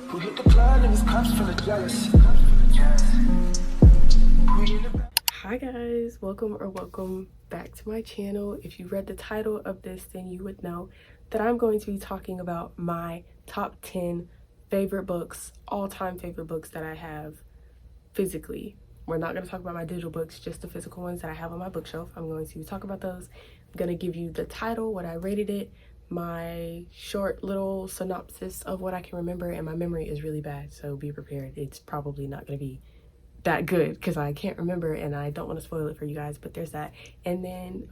Who hit the plug and his cups full of jealousy. Hi guys, welcome back to my channel. If you read the title of this, then you would know that I'm going to be talking about my top 10 favorite books, all-time favorite books that I have physically. We're not going to talk about my digital books, just the physical ones that I have on my bookshelf. I'm going to talk about those. I'm going to give you the title, what I rated it, my short little synopsis of what I can remember, and my memory is really bad, so be prepared. It's probably not going to be that good because I can't remember and I don't want to spoil it for you guys, but there's that. And then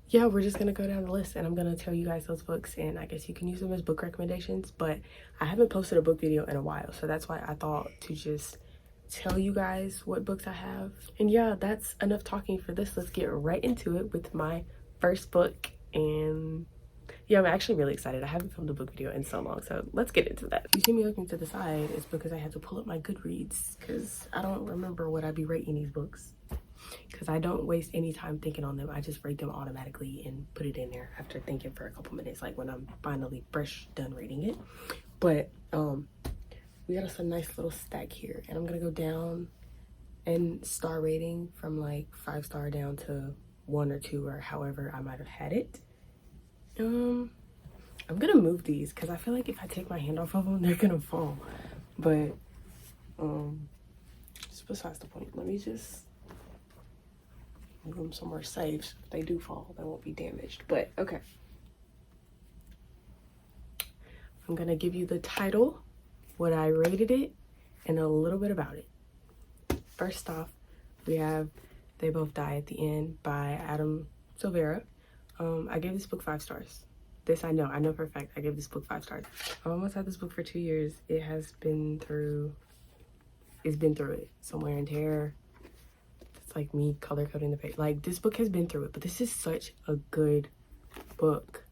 yeah, we're just gonna go down the list and I'm gonna tell you guys those books, and I guess you can use them as book recommendations, but I haven't posted a book video in a while, so that's why I thought to just tell you guys what books I have. And yeah, that's enough talking for this. Let's get right into it with my first book. And yeah, I'm actually really excited. I haven't filmed a book video in so long, so let's get into that. You see me looking to the side, it's because I had to pull up my Goodreads because I don't remember what I'd be rating these books, because I don't waste any time thinking on them. I just rate them automatically and put it in there after thinking for a couple minutes, like when I'm finally fresh done rating it. But we got us a nice little stack here, and I'm gonna go down and star rating from like 5-star down to 1 or 2 or however I might have had it. I'm gonna move these because I feel like if I take my hand off of them, they're gonna fall. But just besides the point. Let me just move them somewhere safe. So if they do fall, they won't be damaged. But okay, I'm gonna give you the title, what I rated it, and a little bit about it. First off, we have They Both Die at the End by Adam Silvera. I gave this book 5 stars. This I know for a fact. I gave this book 5 stars. I almost had this book for 2 years. It's been through it. Some wear and tear. It's like me color coding the page. Like, this book has been through it, but this is such a good book.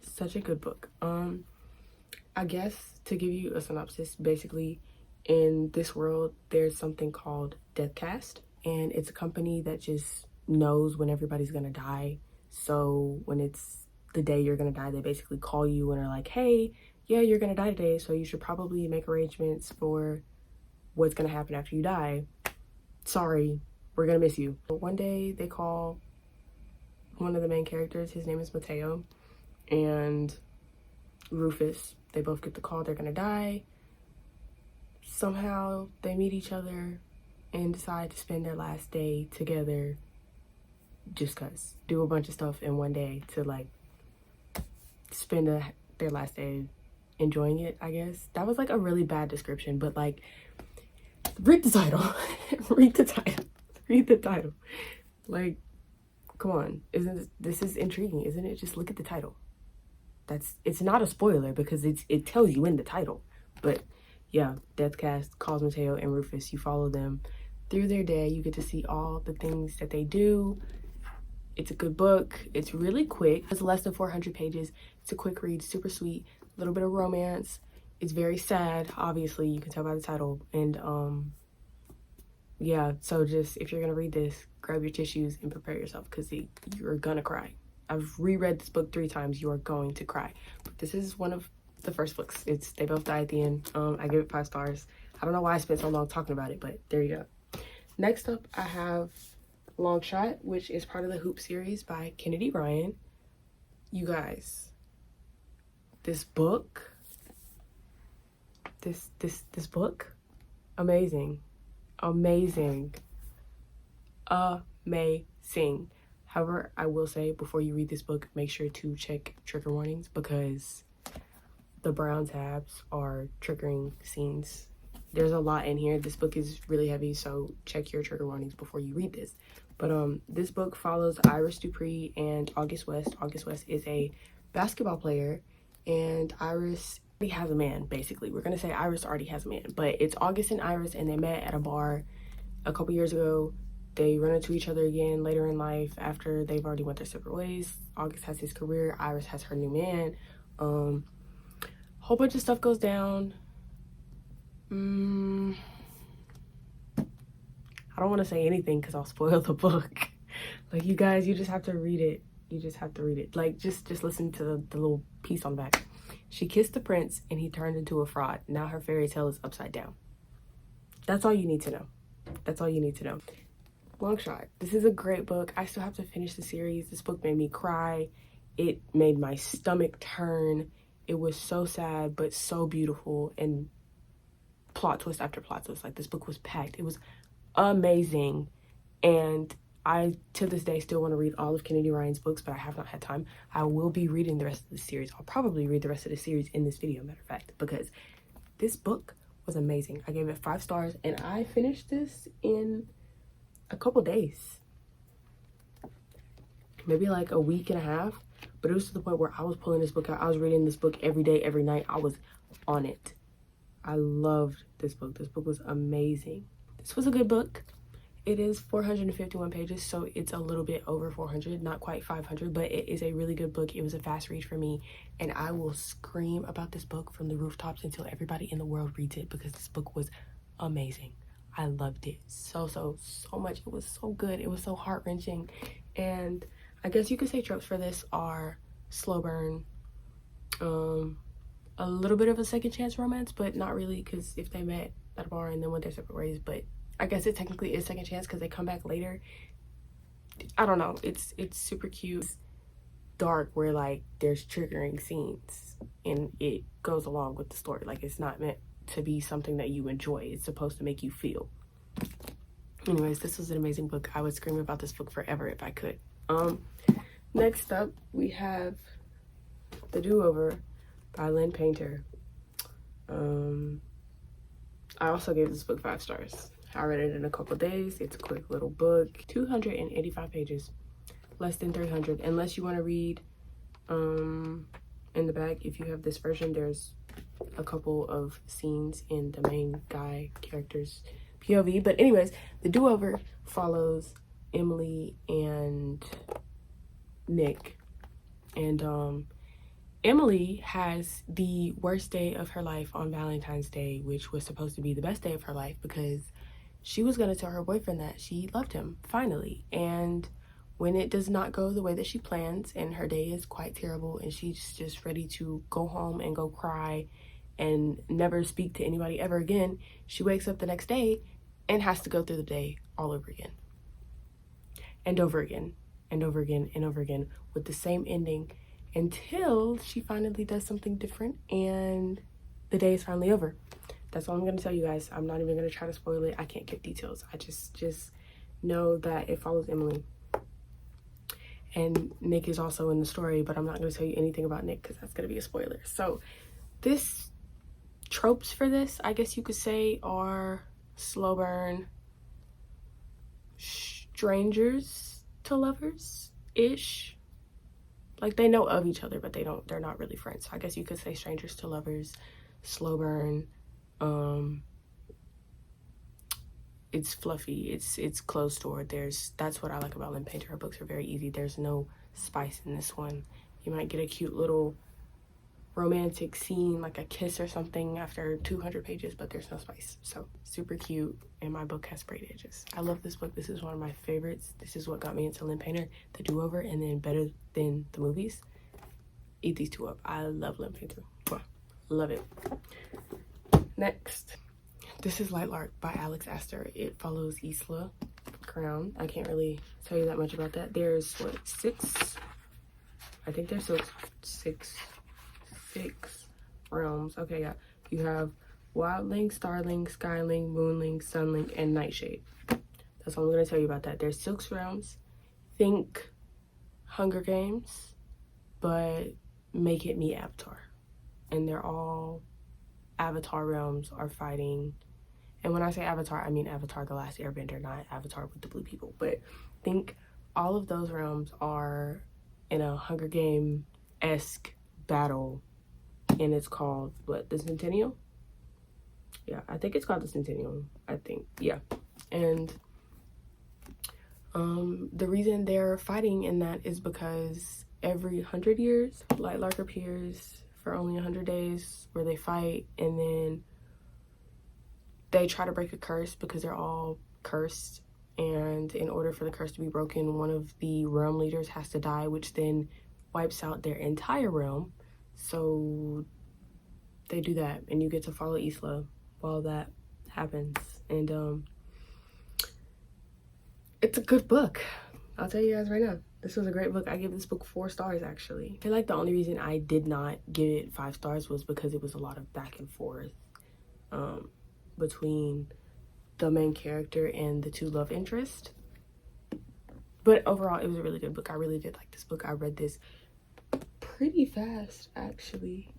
Such a good book. I guess to give you a synopsis, basically in this world, there's something called Deathcast, and it's a company that just knows when everybody's gonna die. So when it's the day you're gonna die, they basically call you and are like, hey, yeah, you're gonna die today, so you should probably make arrangements for what's gonna happen after you die. Sorry, we're gonna miss you. One day they call one of the main characters, his name is Mateo, and Rufus. They both get the call they're gonna die. Somehow they meet each other and decide to spend their last day together, just cause. Do a bunch of stuff in one day to like spend their last day enjoying it, I guess. That was like a really bad description, but like, read the title. Read the title. Like, come on, this is intriguing, isn't it? Just look at the title. It's not a spoiler because it tells you in the title. But yeah, Deathcast calls Mateo and Rufus. You follow them through their day. You get to see all the things that they do. It's a good book. It's really quick. It's less than 400 pages. It's a quick read, super sweet, a little bit of romance. It's very sad, obviously, you can tell by the title. And yeah, so just if you're gonna read this, grab your tissues and prepare yourself because you're gonna cry. I've reread this book 3 times. You are going to cry. But this is one of the first books. It's They Both Die at the End. I give it 5 stars. I don't know why I spent so long talking about it, but there you go. Next up, I have Long Shot, which is part of the Hoop series by Kennedy Ryan. You guys, this book, this book, amazing. However, I will say before you read this book, make sure to check trigger warnings because the brown tabs are triggering scenes. There's a lot in here. This book is really heavy, so check your trigger warnings before you read this. But this book follows Iris Dupree and August West. August West is a basketball player, and Iris already has a man, basically. We're gonna say Iris already has a man, but it's August and Iris, and they met at a bar a couple years ago. They run into each other again later in life after they've already went their separate ways. August has his career, Iris has her new man. Whole bunch of stuff goes down. I don't want to say anything because I'll spoil the book. Like, you guys, you just have to read it. You just have to read it. Like, just listen to the little piece on the back. She kissed the prince and he turned into a fraud. Now her fairy tale is upside down. That's all you need to know. That's all you need to know. Long shot. This is a great book. I still have to finish the series. This book made me cry. It made my stomach turn. It was so sad, but so beautiful, and plot twist after plot twist. Like, this book was packed. It was amazing. And I, to this day, still want to read all of Kennedy Ryan's books, but I have not had time. I will be reading the rest of the series. I'll probably read the rest of the series in this video, matter of fact, because this book was amazing. I gave it 5 stars, and I finished this in a couple days. Maybe like a week and a half. But it was to the point where I was pulling this book out. I was reading this book every day, every night. I was on it. I loved this book. This book was amazing. This was a good book. It is 451 pages, so it's a little bit over 400, not quite 500, but it is a really good book. It was a fast read for me, and I will scream about this book from the rooftops until everybody in the world reads it, because this book was amazing. I loved it so much. It was so good. It was so heart-wrenching. And I guess you could say tropes for this are slow burn, a little bit of a second chance romance, but not really, because if they met at a bar and then went their separate ways, but I guess it technically is second chance because they come back later. I don't know. It's super cute. It's dark, where like there's triggering scenes and it goes along with the story. Like, it's not meant to be something that you enjoy. It's supposed to make you feel. Anyways, this was an amazing book. I would scream about this book forever if I could. Next up, we have The Do-Over by Lynn Painter. I also gave this book 5 stars. I read it in a couple days. It's a quick little book. 285 pages. Less than 300. Unless you want to read in the back, if you have this version, there's a couple of scenes in the main guy character's POV. But anyways, The Do-Over follows Emily and Nick. And Emily has the worst day of her life on Valentine's Day, which was supposed to be the best day of her life, because she was going to tell her boyfriend that she loved him, finally. And when it does not go the way that she plans, and her day is quite terrible, and she's just ready to go home and go cry and never speak to anybody ever again, she wakes up the next day and has to go through the day all over again. And over again, and over again, and over again, with the same ending, until she finally does something different and the day is finally over. That's all I'm going to tell you guys. I'm not even going to try to spoil it. I can't give details. I just know that it follows Emily. And Nick is also in the story, but I'm not going to tell you anything about Nick because that's going to be a spoiler. So this tropes for this, I guess you could say, are slow burn, strangers to lovers-ish. Like, they know of each other, but they're not really friends. So I guess you could say strangers to lovers, slow burn. It's fluffy, it's closed door. That's what I like about Lynn Painter. Her books are very easy. There's no spice in this one. You might get a cute little romantic scene, like a kiss or something, after 200 pages, but there's no spice. So super cute, and my book has sprayed edges. I love this book. This is one of my favorites. This is what got me into Lynn Painter, The Do-Over, and then Better Than the Movies. Eat these two up. I love Lynn Painter. Love it. Next, this is Light Lark by Alex Astor. It follows Isla Crown. I can't really tell you that much about that. There's what, 6? I think there's six realms. Okay, yeah. You have Wildling, Starling, Skyling, Moonling, Sunling, and Nightshade. That's all I'm gonna tell you about that. There's 6 realms. Think Hunger Games, but make it meet Avatar. And they're all Avatar realms are fighting. And when I say Avatar, I mean Avatar: The Last Airbender, not Avatar with the blue people. But think all of those realms are in a Hunger Game-esque battle, and it's called, what, the Centennial? Yeah, I think it's called the Centennial, I think, yeah. And the reason they're fighting in that is because every 100 years, Light Lark appears for only 100 days, where they fight, and then they try to break a curse because they're all cursed, and in order for the curse to be broken, one of the realm leaders has to die, which then wipes out their entire realm. So they do that, and you get to follow Isla while that happens. And it's a good book. I'll tell you guys right now, this was a great book. I gave this book 4 stars actually. I feel like the only reason I did not give it 5 stars was because it was a lot of back and forth between the main character and the 2 love interests. But overall, it was a really good book. I really did like this book. I read this pretty fast actually.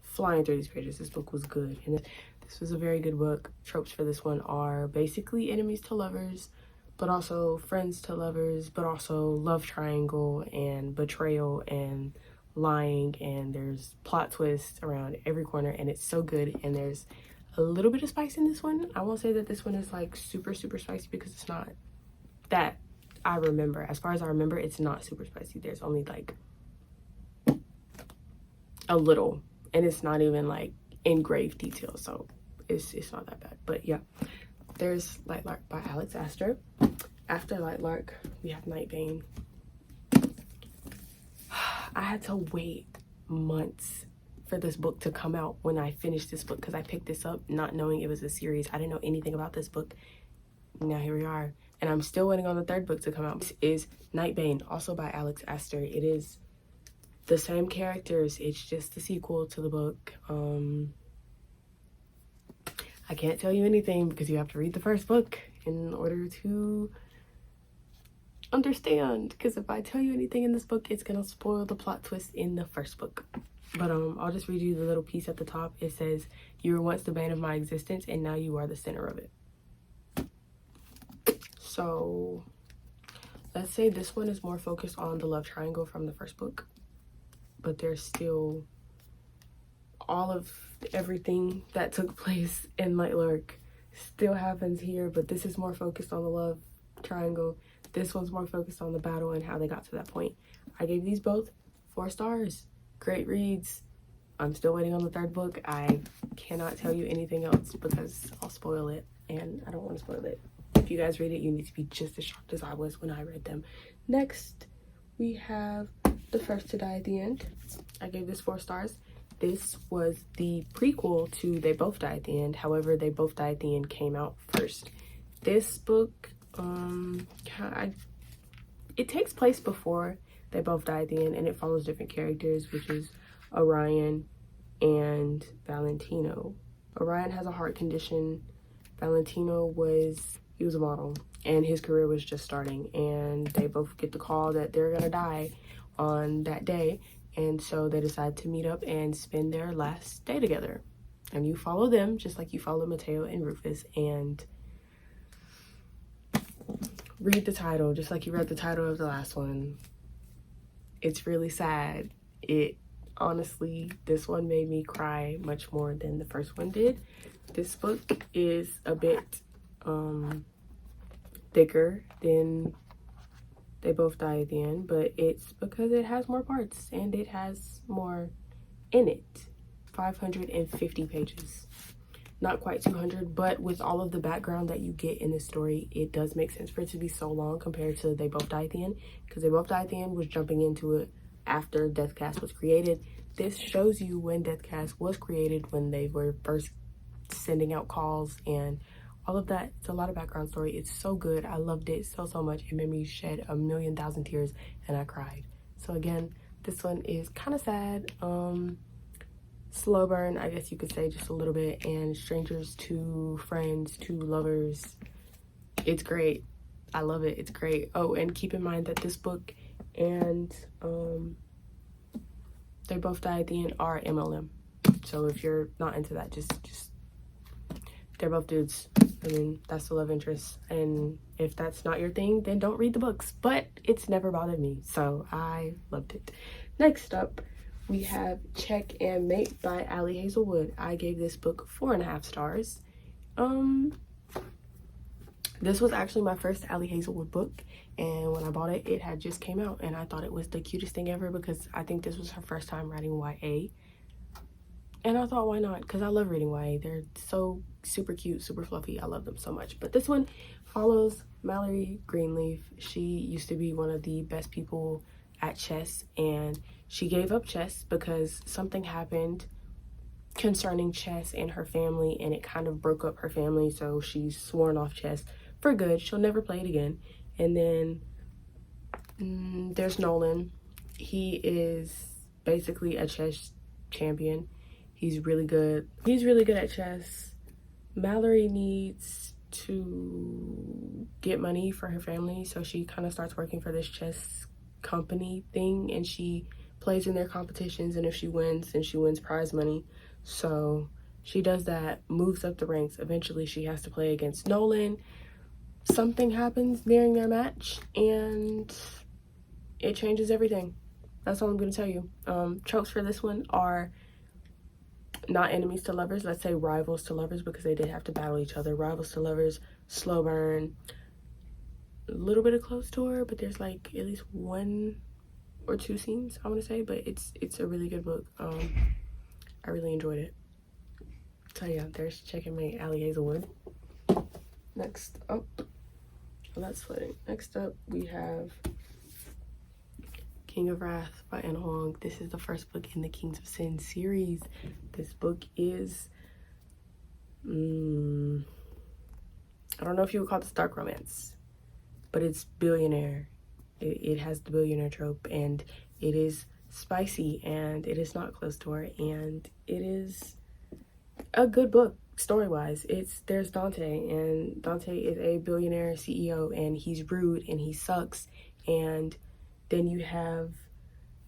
Flying through these pages, this book was good. And this was a very good book. Tropes for this one are basically enemies to lovers, but also friends to lovers, but also love triangle and betrayal and lying, and there's plot twists around every corner, and it's so good. And there's a little bit of spice in this one. I won't say that this one is like super spicy, because it's not that I remember. As far as I remember, it's not super spicy. There's only like a little, and it's not even like in grave detail, so it's not that bad. But yeah, there's Light Lark by Alex Astor. After Light Lark, we have Nightbane. I had to wait months for this book to come out when I finished this book, because I picked this up not knowing it was a series. I didn't know anything about this book. Now here we are, and I'm still waiting on the 3rd book to come out. This is Nightbane, also by Alex Astor. It is the same characters, it's just the sequel to the book. I can't tell you anything because you have to read the 1st book in order to understand, because if I tell you anything in this book, it's gonna spoil the plot twist in the 1st book. But I'll just read you the little piece at the top. It says, "You were once the bane of my existence, and now you are the center of it." So let's say this one is more focused on the love triangle from the 1st book, but there's still all of everything that took place in Light Lark still happens here, but this is more focused on the love triangle. This one's more focused on the battle and how they got to that point. I gave these both 4 stars. Great reads. I'm still waiting on the 3rd book. I cannot tell you anything else because I'll spoil it, and I don't want to spoil it. If you guys read it, you need to be just as shocked as I was when I read them. Next, we have The First to Die at the End. I gave this 4 stars. This was the prequel to They Both Die at the End. However, They Both Die at the End came out first. This book, it takes place before They Both Die at the End, and it follows different characters, which is Orion and Valentino. Orion has a heart condition. Valentino was a model, and his career was just starting, and they both get the call that they're gonna die on that day, and so they decide to meet up and spend their last day together. And you follow them just like you follow Mateo and Rufus, and read the title just like you read the title of the last one. It's really sad. It honestly, this one made me cry much more than the 1st one did. This book is a bit thicker than They Both Die at the End, but it's because it has more parts and it has more in it. 550 pages. Not quite 200, but with all of the background that you get in this story, it does make sense for it to be so long compared to They Both Die at the End, because They Both Die at the End was jumping into it after Deathcast was created. This shows you when Deathcast was created, when they were first sending out calls and all of that. It's a lot of background story. It's so good. I loved it so much. It made me shed a million thousand tears, and I cried. So again, this one is kind of sad. Slow burn, I guess you could say, just a little bit. And strangers to friends to lovers. It's great. I love it. It's great. Oh, and keep in mind that this book and They Both Die at the End are MLM. So if you're not into that, just they're both dudes. I mean, that's the love interest. And if that's not your thing, then don't read the books. But it's never bothered me, so I loved it. Next up, we have Check and Mate by Ali Hazelwood. I gave this book 4.5 stars. This was actually my first Ali Hazelwood book, and when I bought it, it had just came out, and I thought it was the cutest thing ever because I think this was her first time writing YA. And I thought, why not? Because I love reading YA. They're so super cute, super fluffy. I love them so much. But this one follows Mallory Greenleaf. She used to be one of the best people at chess, and she gave up chess because something happened concerning chess and her family, and it kind of broke up her family, so she's sworn off chess for good. She'll never play it again. And then there's Nolan. He is basically a chess champion. He's really good. He's really good at chess. Mallory needs to get money for her family, so she kind of starts working for this chess company thing, and she plays in their competitions, and if she wins, then she wins prize money. So she does that, moves up the ranks. Eventually she has to play against Nolan. Something happens during their match and it changes everything. That's all I'm gonna tell you. Tropes for this one are not enemies to lovers, let's say rivals to lovers, because they did have to battle each other. Rivals to lovers, slow burn, a little bit of close door, but there's like at least 1 or 2 scenes, I want to say, but it's a really good book. I really enjoyed it. So yeah, there's Checkmate Allie Hazelwood. Next up, well, that's flooding. Next up, we have King of Wrath by Anna Huang. This is the first book in the Kings of Sin series. This book is, I don't know if you would call this dark romance, but it's billionaire. It has the billionaire trope, and it is spicy, and it is not closed door, and it is a good book story-wise. There's Dante, and Dante is a billionaire CEO, and he's rude and he sucks. And then you have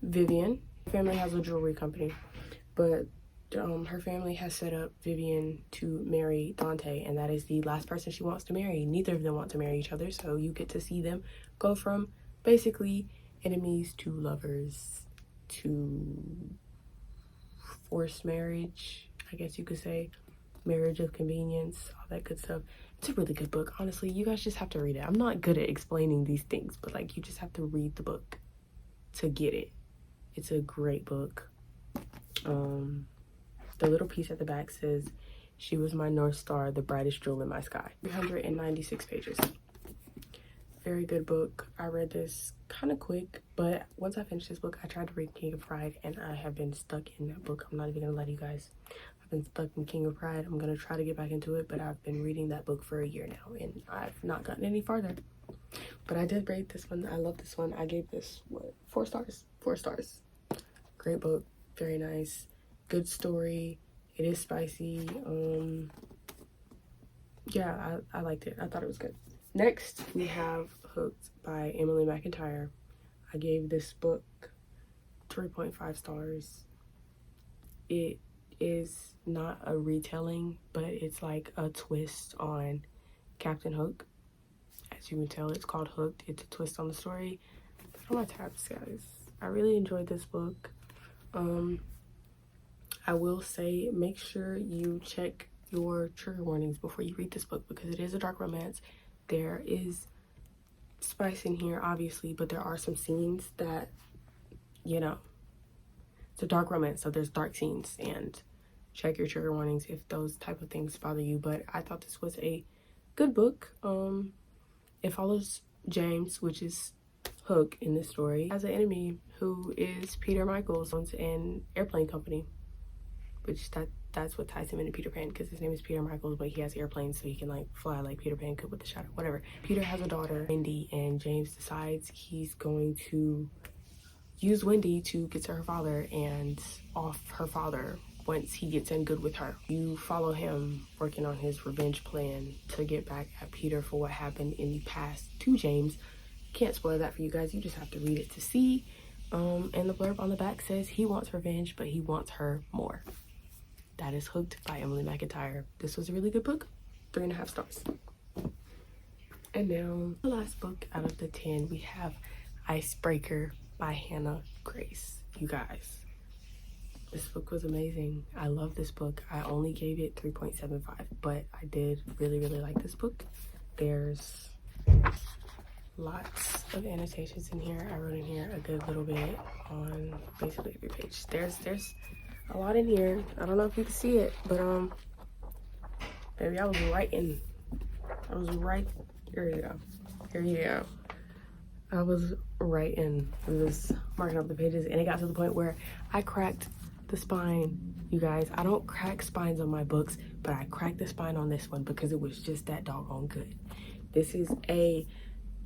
Vivian. Her family has a jewelry company, but her family has set up Vivian to marry Dante, and that is the last person she wants to marry. Neither of them want to marry each other, so you get to see them go from basically enemies to lovers to forced marriage, I guess you could say, marriage of convenience, all that good stuff. It's a really good book. Honestly, you guys just have to read it. I'm not good at explaining these things, but like, you just have to read the book to get it. It's a great book. The little piece at the back says, "She was my North Star, the brightest jewel in my sky." 396 pages. Very good book. I read this kind of quick, but once I finished this book, I tried to read King of Pride, and I have been stuck in that book. I'm not even gonna lie to you guys. I've been stuck in King of Pride. I'm gonna try to get back into it, but I've been reading that book for a year now, and I've not gotten any farther. But I did rate this one. I love this one. I gave this, what, 4 stars? 4 stars. Great book. Very nice. Good story. It is spicy. Yeah, I liked it. I thought it was good. Next, we have Hooked by Emily McIntyre. I gave this book 3.5 stars. It is not a retelling, but it's like a twist on Captain Hook. As you can tell, it's called Hooked. It's a twist on the story. Look at my tabs, guys. I really enjoyed this book. I will say, make sure you check your trigger warnings before you read this book, because it is a dark romance. There is spice in here, obviously, but there are some scenes that, you know, it's a dark romance, so there's dark scenes, and check your trigger warnings if those type of things bother you. But I thought this was a good book. It follows James, which is Hook in this story, as an enemy who is Peter Michaels, owns an airplane company, which that's what ties him into Peter Pan, because his name is Peter Michaels, but he has airplanes, so he can like fly like Peter Pan could with the shadow, whatever. Peter has a daughter, Wendy, and James decides he's going to use Wendy to get to her father and off her father once he gets in good with her. You follow him working on his revenge plan to get back at Peter for what happened in the past to James. Can't spoil that for you guys, you just have to read it to see. And the blurb on the back says he wants revenge, but he wants her more. That is Hooked by Emily McIntyre. This was a really good book. 3.5 stars. And now the last book out of the 10, we have Icebreaker by Hannah Grace. You guys, this book was amazing. I love this book. I only gave it 3.75, but I did really like this book. There's lots of annotations in here. I wrote in here a good little bit on basically every page. There's a lot in here. I don't know if you can see it, but baby, I was writing. I was right. Here you go. Here you go. I was writing. I was marking up the pages, and it got to the point where I cracked the spine, you guys. I don't crack spines on my books, but I cracked the spine on this one because it was just that doggone good. This is a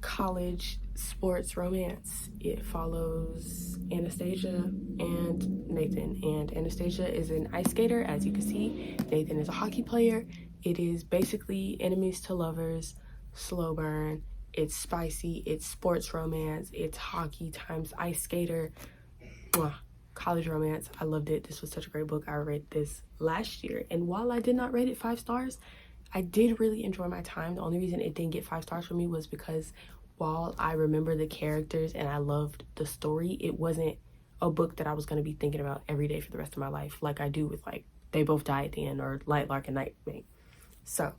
college sports romance. It follows Anastasia and Nathan, and Anastasia is an ice skater, as you can see. Nathan is a hockey player. It is basically enemies to lovers, slow burn. It's spicy, it's sports romance, it's hockey times ice skater. Mwah. College romance. I loved it. This was such a great book. I read this last year, and while I did not rate it 5 stars, I did really enjoy my time. The only reason it didn't get 5 stars for me was because while I remember the characters and I loved the story, it wasn't a book that I was going to be thinking about every day for the rest of my life like I do with like They Both Die at the End or Light Lark and Nightwing. So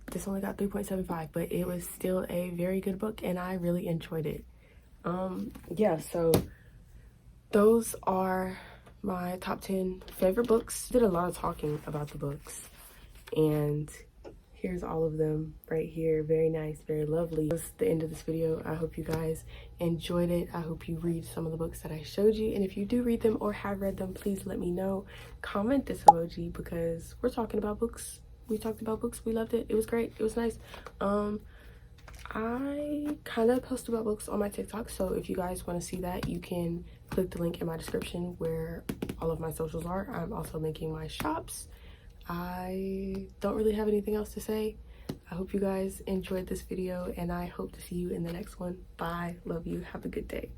this only got 3.75, but it was still a very good book and I really enjoyed it. Yeah, so those are my top 10 favorite books. Did a lot of talking about the books, and here's all of them right here. Very nice, very lovely. That's the end of this video. I hope you guys enjoyed it. I hope you read some of the books that I showed you, and if you do read them or have read them, please let me know. Comment this emoji because we're talking about books. We talked about books. We loved it. It was great. It was nice. I kind of post about books on my TikTok, so if you guys want to see that, you can click the link in my description where all of my socials are. I'm also making my shops. I don't really have anything else to say. I hope you guys enjoyed this video, and I hope to see you in the next one. Bye. Love you. Have a good day.